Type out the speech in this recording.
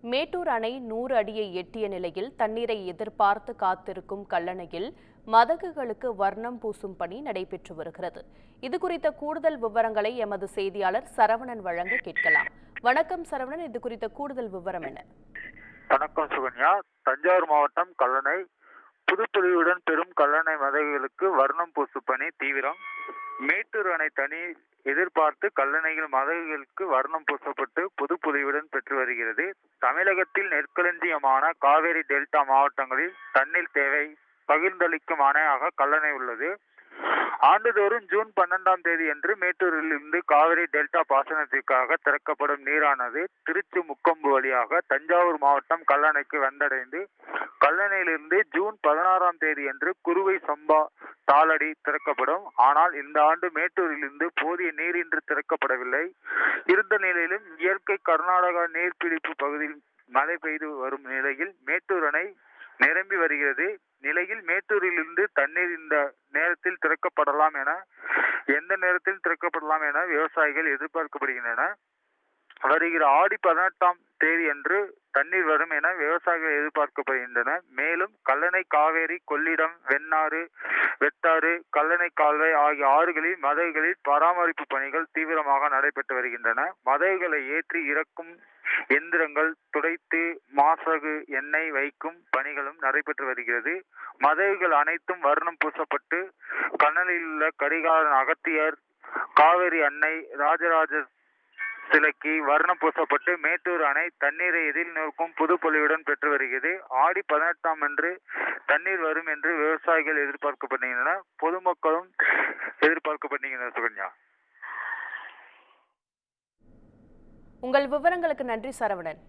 மேட்டூர் அணை 100 அடியை எட்டிய நிலையில் தண்ணீரை எதிர்பார்த்து காத்திருக்கும் கல்லணையில் மதகுகளுக்கு வர்ணம் பூசும் பணி நடைபெற்று வருகிறது. இதுகுறித்த கூடுதல் விவரங்களை எமது செய்தியாளர் சரவணன் வழங்க கேட்கலாம். வணக்கம் சரவணன், இது குறித்த கூடுதல் விவரம் என்ன? வணக்கம் சுகன்யா. தஞ்சாவூர் மாவட்டம் கல்லணை புதுப்பொலிவுடன் பெரும் கல்லணை மதகுகளுக்கு வர்ணம் பூசும் பணி தீவிரம். மேட்டூர் அணை தண்ணீர் எதிர்பார்த்து கல்லணையில் மதகுகளுக்கு வர்ணம் பூசப்பட்டு புதுப்பொலிவுடன் பெற்று வருகிறது. தமிழகத்தில் நெற்களஞ்சியமான காவேரி டெல்டா மாவட்டங்களில் தண்ணீர் தேவை பகிர்ந்தளிக்கும் அணையாக கல்லணை உள்ளது. ஆண்டுதோறும் ஜூன் 12ஆம் தேதியன்று மேட்டூரில் இருந்து காவிரி டெல்டா பாசனத்திற்காக திறக்கப்படும் நீரானது திருச்சி முக்கொம்பு வழியாக தஞ்சாவூர் மாவட்டம் கல்லணைக்கு வந்தடைந்து கல்லணையிலிருந்து ஜூன் 16ஆம் தேதியன்று குறுவை சம்பா தாளடி திறக்கப்படும். ஆனால் இந்த ஆண்டு மேட்டூரிலிருந்து போதிய நீர் இன்று திறக்கப்படவில்லை. இருந்த நிலையிலும் இயற்கை கர்நாடகா நீர்பிடிப்பு பகுதியில் மழை பெய்து வரும் நிலையில் மேட்டூர் அணை நிரம்பி வருகிறது. நிலையில் மேட்டூரிலிருந்து தண்ணீர் இந்த நேரத்தில் திறக்கப்படலாம் என விவசாயிகள் எதிர்பார்க்கப்படுகின்றன. வருகிற ஆடி 18ஆம் தேதி அன்று தண்ணீர் வரும் என விவசாயிகள் எதிர்பார்க்கப்படுகின்றன. மேலும் கல்லணை, காவேரி, கொள்ளிடம், வெட்டாறு, கல்லணை கால்வாய் ஆகிய ஆறுகளில் மதகுகளில் பராமரிப்பு பணிகள் தீவிரமாக நடைபெற்று வருகின்றன. மதகுகளை ஏற்றி இறக்கும் எந்திரங்கள் துடைத்து மாசகு எண்ணெய் வைக்கும் பணிகளும் நடைபெற்று வருகிறது. மதகுகள் அனைத்தும் வர்ணம் பூசப்பட்டு கல்லணையில் உள்ள கரிகாலன், அகத்தியர், காவேரி அன்னை, ராஜராஜ சிலைக்கு வர்ணம் பூசப்பட்டு மேட்டூர் அணை தண்ணீரை எதிர்நோக்கும் புதுப்பொலிவுடன் பெற்று வருகிறது. ஆடி 18ஆம் அன்று தண்ணீர் வரும் என்று விவசாயிகள் எதிர்பார்க்கப்படுகின்றன, பொதுமக்களும் எதிர்பார்க்கப்படுகின்றனர். சுகன்யா, உங்கள் விவரங்களுக்கு நன்றி சரவணன்.